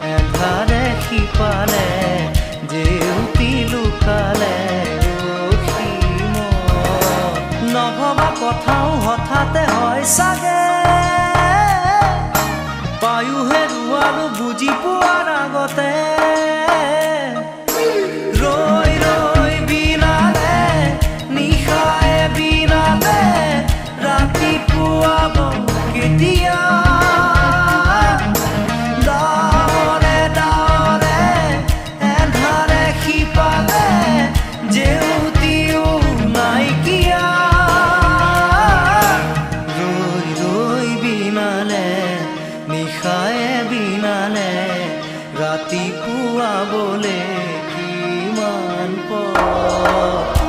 এন্ধাৰে সিপালে জেউতি লুকালে নভবা কথাও হঠাতে হয় চাগে পায়ো হেৰুৱালো বুজি পোৱাৰ আগতে ৰৈ ৰৈ বিনালে নিশায়ে বিনালে ৰাতিপুৱা কেতিয়া নিশায়ে বিনালে ৰাতিপুৱা বলে কিমান পৰ